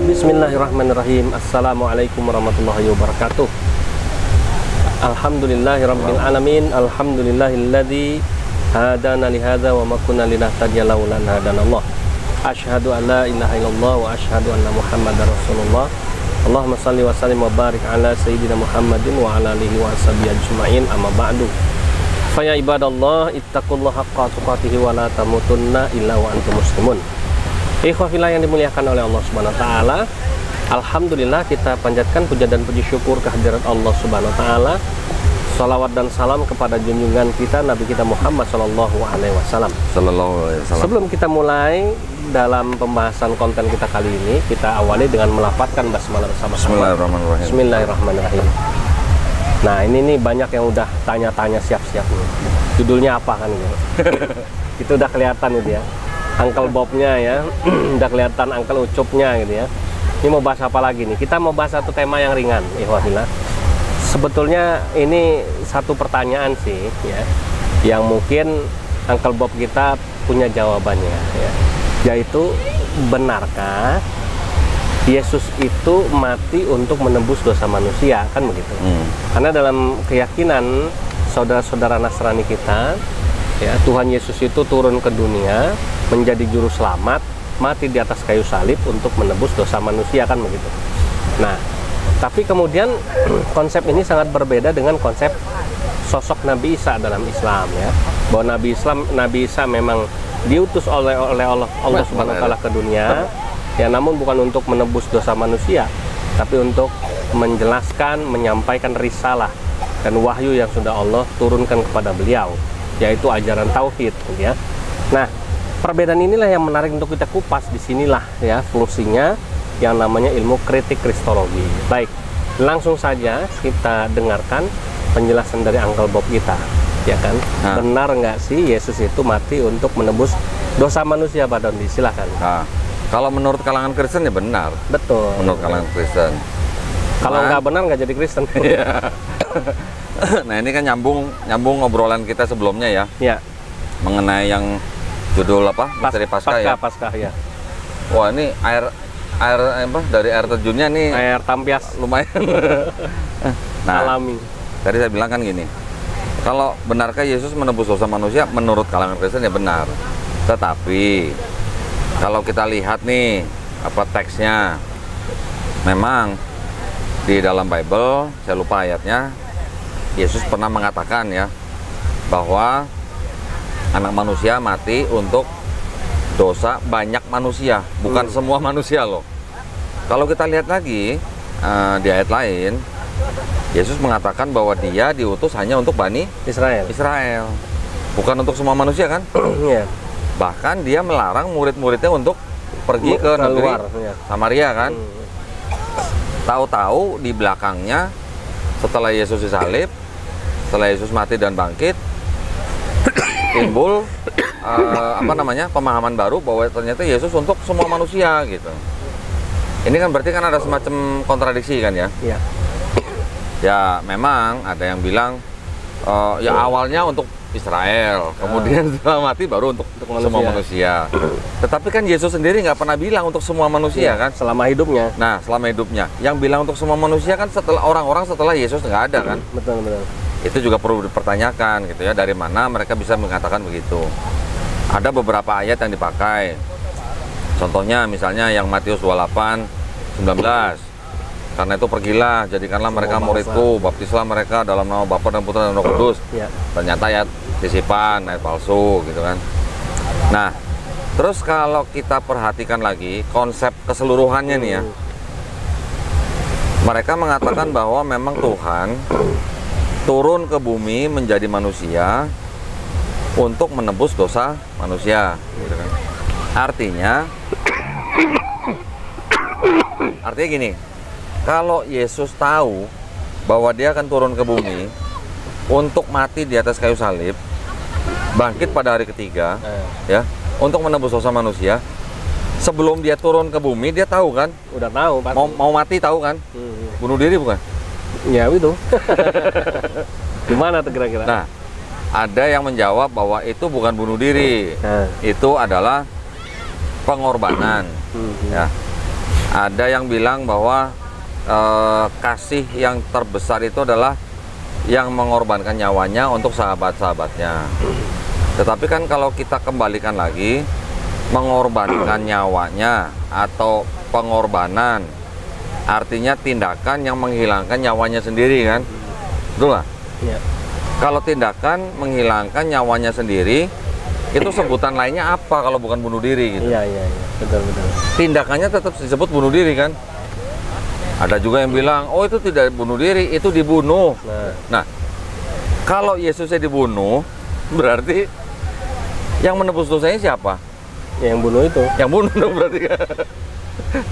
Bismillahirrahmanirrahim. Assalamualaikum warahmatullahi wabarakatuh. Alhamdulillahirabbil alamin. Alhamdulillahilladzi hadana li hadza wa ma kunna linahtadiya laula an hadanallah. Asyhadu an la ilaha illallah wa asyhadu anna Muhammadar Rasulullah. Allahumma shalli wa sallim wa barik ala sayyidina Muhammadin wa ala alihi wa sahbihi ajmain. Amma ba'du. Fa ya ibadallah ittaqullaha haqqa tuqatih wa la tamutunna illa wa antum muslimun. Ikhwafillah yang dimuliakan oleh Allah Subhanahu wa taala. Alhamdulillah kita panjatkan puja dan puji syukur kehadirat Allah Subhanahu wa taala. Salawat dan salam kepada junjungan kita Nabi kita Muhammad sallallahu alaihi wasallam. Sebelum kita mulai dalam pembahasan konten kita kali ini, kita awali dengan melafadzkan basmalah bersama-sama. Bismillahirrahmanirrahim. Bismillahirrahmanirrahim. Nah, ini nih banyak yang udah tanya-tanya siap-siap nih. Judulnya apa kan gitu. Itu udah kelihatan gitu ya. Uncle Bobnya ya, udah kelihatan Uncle Ucupnya gitu ya. Ini mau bahas apa lagi nih? Kita mau bahas satu tema yang ringan, ikhwafillah. Sebetulnya ini satu pertanyaan sih ya, yang mungkin Uncle Bob kita punya jawabannya ya. Yaitu, benarkah Yesus itu mati untuk menebus dosa manusia, kan begitu? Karena dalam keyakinan saudara-saudara Nasrani kita, ya, Tuhan Yesus itu turun ke dunia menjadi juru selamat, mati di atas kayu salib untuk menebus dosa manusia, kan begitu. Nah, tapi kemudian konsep ini sangat berbeda dengan konsep sosok Nabi Isa dalam Islam ya. Bahwa Nabi Isa memang diutus oleh Allah Subhanahu wa taala ke dunia ya, namun bukan untuk menebus dosa manusia, tapi untuk menjelaskan, menyampaikan risalah dan wahyu yang sudah Allah turunkan kepada beliau, yaitu ajaran tauhid ya. Nah, perbedaan inilah yang menarik untuk kita kupas. Disinilah ya fungsinya yang namanya ilmu kritik kristologi. Baik, langsung saja kita dengarkan penjelasan dari Uncle Bob kita, ya kan? Benar nggak sih Yesus itu mati untuk menebus dosa manusia, Pak Dondi? Silahkan. Nah, kalau menurut kalangan Kristen ya benar. Betul. Menurut kalangan Kristen. Kalau nggak benar nggak jadi Kristen. Nah, ini kan nyambung obrolan kita sebelumnya ya. Ya. Mengenai yang judul apa? Misteri Paskah ya. Paskah ya. Wah, ini air apa? Dari air terjunnya nih. Air tampias lumayan. Nah, alami. Tadi saya bilang kan gini. Kalau benarkah Yesus menebus dosa manusia? Menurut kalangan Kristen ya benar. Tetapi kalau kita lihat nih apa teksnya, memang di dalam Bible, saya lupa ayatnya, Yesus pernah mengatakan ya bahwa anak manusia mati untuk dosa banyak manusia, bukan semua manusia loh. Kalau kita lihat lagi di ayat lain, Yesus mengatakan bahwa dia diutus hanya untuk Bani Israel, bukan untuk semua manusia kan? Bahkan dia melarang murid-muridnya untuk pergi ke negeri Samaria kan? Tahu-tahu di belakangnya, setelah Yesus disalib, setelah Yesus mati dan bangkit, timbul pemahaman baru bahwa ternyata Yesus untuk semua manusia gitu. Ini kan berarti kan ada semacam kontradiksi kan ya? Iya. Ya memang ada yang bilang ya awalnya untuk Israel, kemudian setelah mati baru untuk semua manusia. Tetapi kan Yesus sendiri nggak pernah bilang untuk semua manusia kan? Selama hidupnya. Nah, selama hidupnya. Yang bilang untuk semua manusia kan setelah orang-orang setelah Yesus nggak ada kan? Betul. Itu juga perlu dipertanyakan gitu ya, dari mana mereka bisa mengatakan begitu. Ada beberapa ayat yang dipakai. Contohnya misalnya yang Matius 28:19. Karena itu pergilah, jadikanlah mereka muridku, baptislah mereka dalam nama Bapa dan Putra dan Roh Kudus. Ternyata ayat titipan, ayat palsu gitu kan. Nah, terus kalau kita perhatikan lagi konsep keseluruhannya nih ya. Mereka mengatakan bahwa memang Tuhan turun ke bumi menjadi manusia untuk menebus dosa manusia gitu kan. Artinya gini, kalau Yesus tahu bahwa dia akan turun ke bumi untuk mati di atas kayu salib, bangkit pada hari ketiga ya, untuk menebus dosa manusia, sebelum dia turun ke bumi dia tahu kan? Udah tahu, Pak. Mau mati tahu kan? Bunuh diri bukan? Ya itu. Gimana tuh kira-kira? Nah, ada yang menjawab bahwa itu bukan bunuh diri, itu adalah pengorbanan. Ya. Ada yang bilang bahwa kasih yang terbesar itu adalah yang mengorbankan nyawanya untuk sahabat-sahabatnya. Tetapi kan kalau kita kembalikan lagi, mengorbankan nyawanya atau pengorbanan artinya tindakan yang menghilangkan nyawanya sendiri kan? Betul nggak? Iya. Kalau tindakan menghilangkan nyawanya sendiri, itu sebutan lainnya apa kalau bukan bunuh diri gitu? Iya, betul. Tindakannya tetap disebut bunuh diri kan? Ada juga yang bilang, oh itu tidak bunuh diri, itu dibunuh. Nah, kalau Yesusnya dibunuh, berarti yang menebus dosanya siapa? Yang bunuh itu. Yang bunuh dong berarti.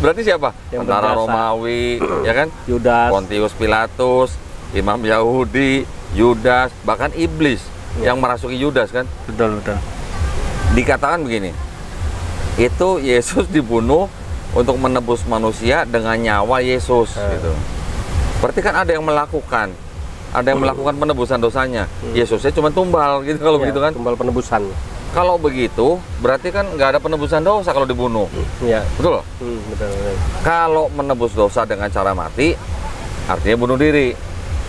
Berarti siapa? Yang Tentara berjasa. Romawi, ya kan? Yudas. Pontius Pilatus, Imam Yahudi, Yudas, bahkan iblis yang merasuki Yudas kan? Betul. Dikatakan begini, itu Yesus dibunuh untuk menebus manusia dengan nyawa Yesus gitu. Berarti kan ada yang melakukan penebusan dosanya. Yesusnya cuma tumbal gitu kalau begitu kan? Tumbal penebusan. Kalau begitu, berarti kan nggak ada penebusan dosa kalau dibunuh. Iya. Betul? Betul. Kalau menebus dosa dengan cara mati, artinya bunuh diri.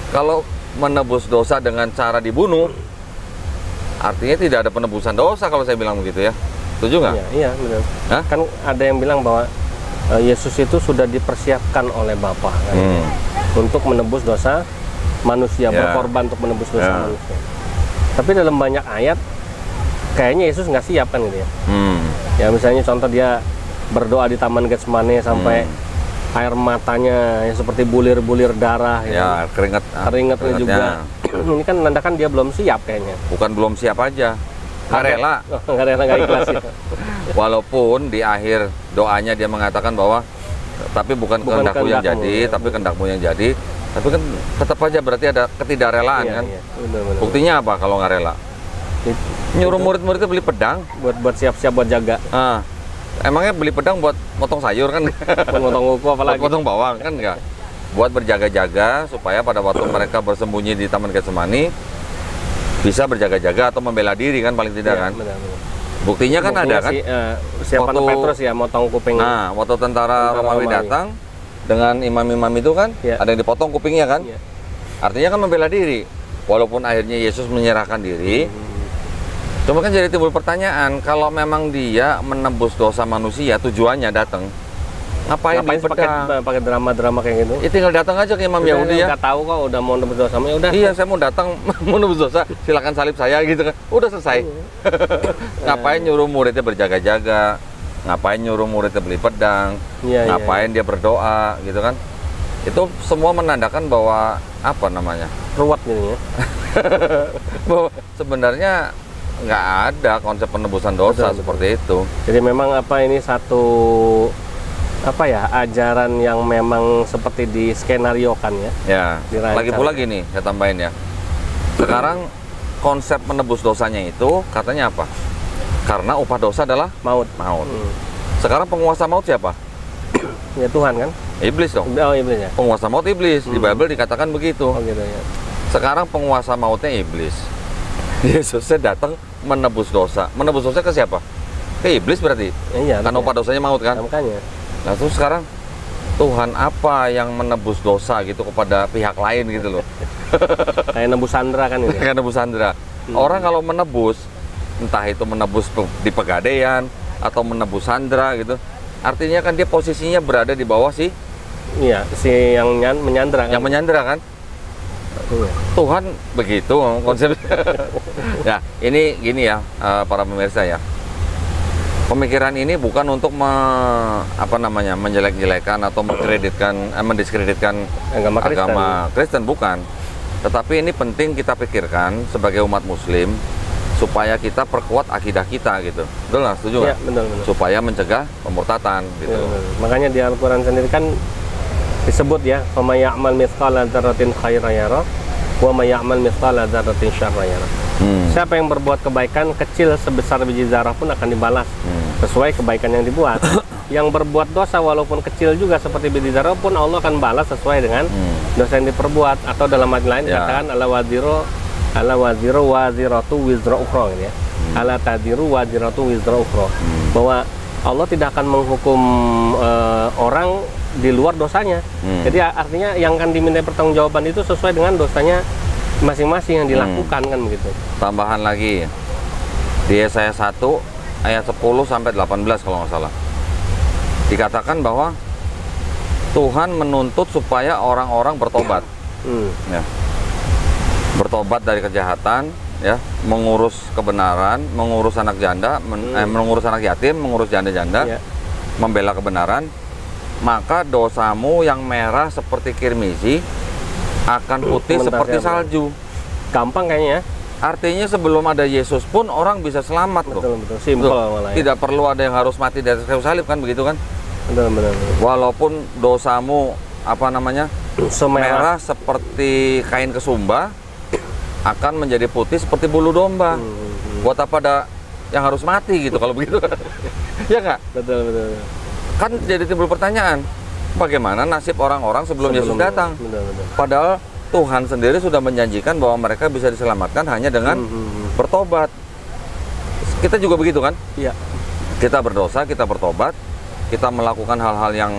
Kalau menebus dosa dengan cara dibunuh, artinya tidak ada penebusan dosa kalau saya bilang begitu ya. Setuju nggak? Iya, benar. Hah? Kan ada yang bilang bahwa Yesus itu sudah dipersiapkan oleh Bapa kan, untuk menebus dosa manusia, berkorban untuk menebus dosa manusia. Tapi dalam banyak ayat kayaknya Yesus nggak siap kan gitu ya. Ya misalnya contoh dia berdoa di Taman Getsemane sampai air matanya yang seperti bulir-bulir darah ya, keringatnya juga. Ini kan menandakan dia belum siap kayaknya. Bukan belum siap aja, nggak rela. Nggak rela, nggak ikhlas ya. Walaupun di akhir doanya dia mengatakan bahwa tapi bukan kehendakku yang jadi, tapi kehendakmu yang jadi. Tapi kan tetap aja berarti ada ketidakrelaan kan. Benar. Buktinya apa kalau nggak rela? Nyuruh murid-muridnya beli pedang buat siap-siap buat jaga. Emangnya beli pedang buat motong sayur kan? Buat motong kuku apalagi? Buat motong bawang kan enggak? Buat berjaga-jaga supaya pada waktu mereka bersembunyi di Taman Getsemani bisa berjaga-jaga atau membela diri kan paling tidak kan? Benar. Buktinya kan ada kan? Siapan Petrus ya motong kuping. Nah, waktu tentara Romawi datang dengan imam-imam itu kan, ada yang dipotong kupingnya kan? Artinya kan membela diri. Walaupun akhirnya Yesus menyerahkan diri. Cuma kan jadi timbul pertanyaan, kalau memang dia menebus dosa manusia, tujuannya datang, ngapain pakai drama-drama kayak gitu? Ya tinggal datang aja ke Imam Yahudi ya. Udah tahu kok, udah mau nebus dosa, ya udah. Iya, saya mau datang mau nebus dosa, silakan salib saya gitu kan. Udah selesai. Ngapain nyuruh muridnya berjaga-jaga? Ngapain nyuruh muridnya beli pedang? Ngapain dia berdoa gitu kan? Itu semua menandakan bahwa apa namanya? Ruwet gitu ya. Bahwa sebenarnya nggak ada konsep penebusan dosa seperti itu. Jadi memang ini satu ajaran yang memang seperti di skenariokan ya. Ya. Lagi pula gini, saya tambahin ya. Sekarang konsep menebus dosanya itu katanya apa? Karena upah dosa adalah maut. Sekarang penguasa maut siapa? Ya Tuhan kan? Iblis dong. Oh, iblis ya. Penguasa maut iblis. Di Bible dikatakan begitu. Oh gitu ya. Sekarang penguasa mautnya iblis. Yesusnya datang menebus dosa. Menebus dosa ke siapa? Ke iblis berarti. Iya. Karena upah dosanya maut kan? Makanya. Nah terus sekarang Tuhan apa yang menebus dosa gitu kepada pihak lain gitu loh. Kayak nebus Sandra kan ini. Kayak nebus Sandra. Orang kalau menebus, entah itu menebus di Pegadaian atau menebus Sandra gitu, artinya kan dia posisinya berada di bawah si yang menyandra kan. Yang menyandra kan. Tuhan begitu konsepnya. Ya, ini gini ya para pemirsa ya. Pemikiran ini bukan untuk menjelek-jelekan atau mendiskreditkan agama Kristen, bukan. Tetapi ini penting kita pikirkan sebagai umat Muslim supaya kita perkuat akidah kita gitu. Betul nggak? Setuju nggak? Betul. Supaya mencegah pemurtatan gitu. Makanya di Al-Quran sendiri kan disebut ya, "Wa may ya'mal mithqala dzarratin khairan yarah wa may ya'mal mithqala dzarratin syarran yarah." Siapa yang berbuat kebaikan kecil sebesar biji zarah pun akan dibalas sesuai kebaikan yang dibuat. Yang berbuat dosa walaupun kecil juga seperti biji zarah pun Allah akan balas sesuai dengan dosa yang diperbuat. Atau dalam ayat lain dikatakan ala waziru waziratu wizra ukhra gitu ya. Ala tadiru waziratu wizra ukhra. Bahwa Allah tidak akan menghukum orang di luar dosanya. Jadi artinya yang akan diminta pertanggungjawaban itu sesuai dengan dosanya masing-masing yang dilakukan kan begitu. Tambahan lagi di Yesaya 1 ayat 10 sampai 18 kalau nggak salah. Dikatakan bahwa Tuhan menuntut supaya orang-orang bertobat. Ya. Bertobat dari kejahatan, ya, mengurus kebenaran, mengurus anak janda, mengurus anak yatim, mengurus janda-janda, membela kebenaran. Maka dosamu yang merah seperti kirmizi akan putih seperti salju. Gampang kayaknya ya. Artinya sebelum ada Yesus pun orang bisa selamat loh. Betul, simpel malah ya. Tidak perlu ada yang harus mati di atas kayu salib kan begitu kan? Benar. Walaupun dosamu merah seperti kain kesumba, akan menjadi putih seperti bulu domba. Buat apa ada yang harus mati gitu kalau begitu? Ya nggak? Betul. Kan jadi timbul pertanyaan, bagaimana nasib orang-orang sebelum Yesus datang? Betul. Padahal Tuhan sendiri sudah menjanjikan bahwa mereka bisa diselamatkan hanya dengan bertobat. Kita juga begitu kan? Iya. Kita berdosa, kita bertobat, kita melakukan hal-hal yang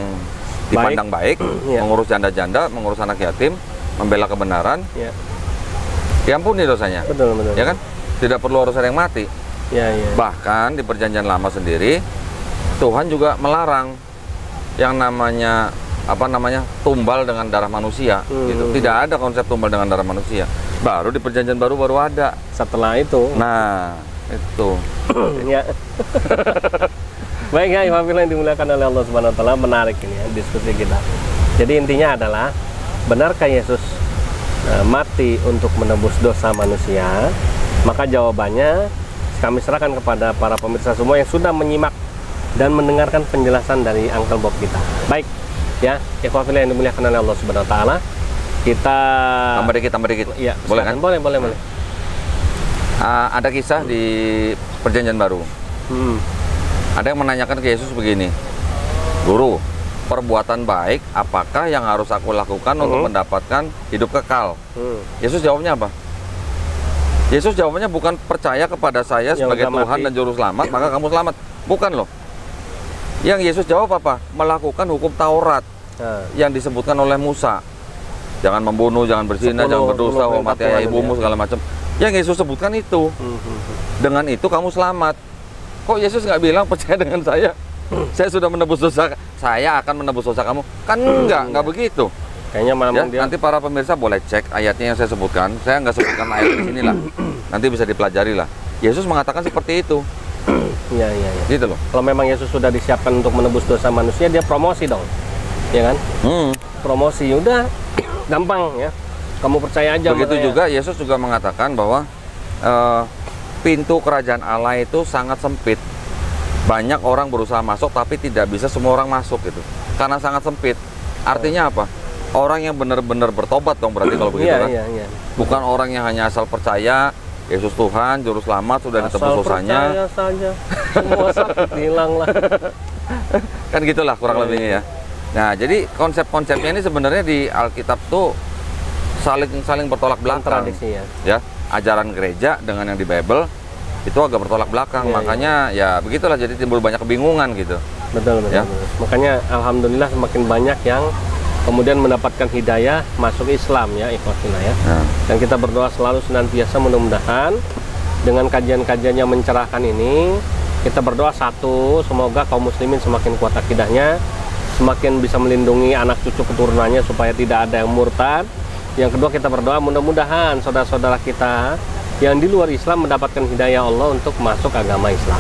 dipandang baik, mengurus janda-janda, mengurus anak yatim, membela kebenaran. Diampuni dosanya. Betul. Ya kan? Tidak perlu harus ada yang mati. Bahkan di Perjanjian Lama sendiri Tuhan juga melarang yang namanya tumbal dengan darah manusia gitu. Tidak ada konsep tumbal dengan darah manusia. Baru di Perjanjian Baru ada. Setelah itu. Nah, itu. Ya. Baik ya, Ikhwan yang dimuliakan oleh Allah Subhanahu wa taala, menarik ini ya diskusi kita. Jadi intinya adalah, benarkah Yesus mati untuk menebus dosa manusia? Maka jawabannya kami serahkan kepada para pemirsa semua yang sudah menyimak dan mendengarkan penjelasan dari Uncle Bob kita. Baik ya, Ikhwan yang dimuliakan oleh Allah Subhanahu wa taala, kita tambah dikit. Ya, boleh kan? Boleh. Ada kisah di Perjanjian Baru. Ada yang menanyakan ke Yesus begini, Guru, perbuatan baik apakah yang harus aku lakukan untuk mendapatkan hidup kekal? Yesus jawabnya apa? Yesus jawabnya bukan percaya kepada saya sebagai Tuhan dan Juru Selamat, maka kamu selamat. Bukan loh. Yang Yesus jawab apa? Melakukan hukum Taurat yang disebutkan oleh Musa. Jangan membunuh, jangan berzina, jangan berdosa, hormati ayah ibumu, segala macam. Yang Yesus sebutkan itu. Dengan itu kamu selamat. Kok Yesus nggak bilang percaya dengan saya sudah menebus dosa, saya akan menebus dosa kamu? Kan nggak begitu. Kayaknya malam ya, nanti para pemirsa boleh cek ayatnya yang saya sebutkan. Saya nggak sebutkan ayat di sini lah. Nanti bisa dipelajari lah. Yesus mengatakan seperti itu. Iya. Gitu loh. Kalau memang Yesus sudah disiapkan untuk menebus dosa manusia, dia promosi dong, ya kan? Promosi, udah gampang ya. Kamu percaya aja. Begitu juga Yesus juga mengatakan bahwa pintu kerajaan Allah itu sangat sempit. Banyak orang berusaha masuk, tapi tidak bisa semua orang masuk gitu. Karena sangat sempit. Artinya apa? Orang yang benar-benar bertobat dong berarti kalau begitu kan? Iya. Bukan orang yang hanya asal percaya Yesus Tuhan, Juru Selamat, sudah ditebus dosanya. Asal percaya saja, semua sakit hilang lah. Kan gitulah kurang lebihnya ya. Nah, jadi konsep-konsepnya ini sebenarnya di Alkitab tuh saling bertolak belakang. Ya, ajaran gereja dengan yang di Bible itu agak bertolak belakang. Makanya ya begitulah, jadi timbul banyak kebingungan gitu. Betul. Makanya alhamdulillah semakin banyak yang kemudian mendapatkan hidayah masuk Islam ya, ikhwatilah ya. Dan kita berdoa selalu senantiasa, mudah-mudahan dengan kajian-kajian yang mencerahkan ini, kita berdoa satu, semoga kaum muslimin semakin kuat akidahnya, semakin bisa melindungi anak cucu keturunannya supaya tidak ada yang murtad. Yang kedua, kita berdoa mudah-mudahan saudara-saudara kita yang di luar Islam mendapatkan hidayah Allah untuk masuk agama Islam.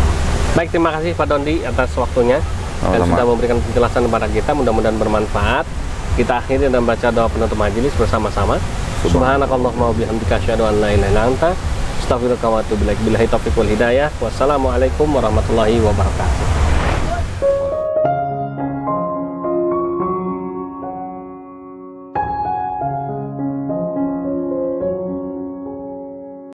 Baik, terima kasih Pak Dondi atas waktunya dan sudah memberikan penjelasan kepada kita, mudah-mudahan bermanfaat. Kita akhiri dan baca doa penutup majelis bersama-sama. Subhanakallahumma wa bihamdika asyhadu an la ilaha illa anta astaghfiruka wa atubu ilaik. Billahi taufiq wal hidayah. Wassalamualaikum warahmatullahi wabarakatuh.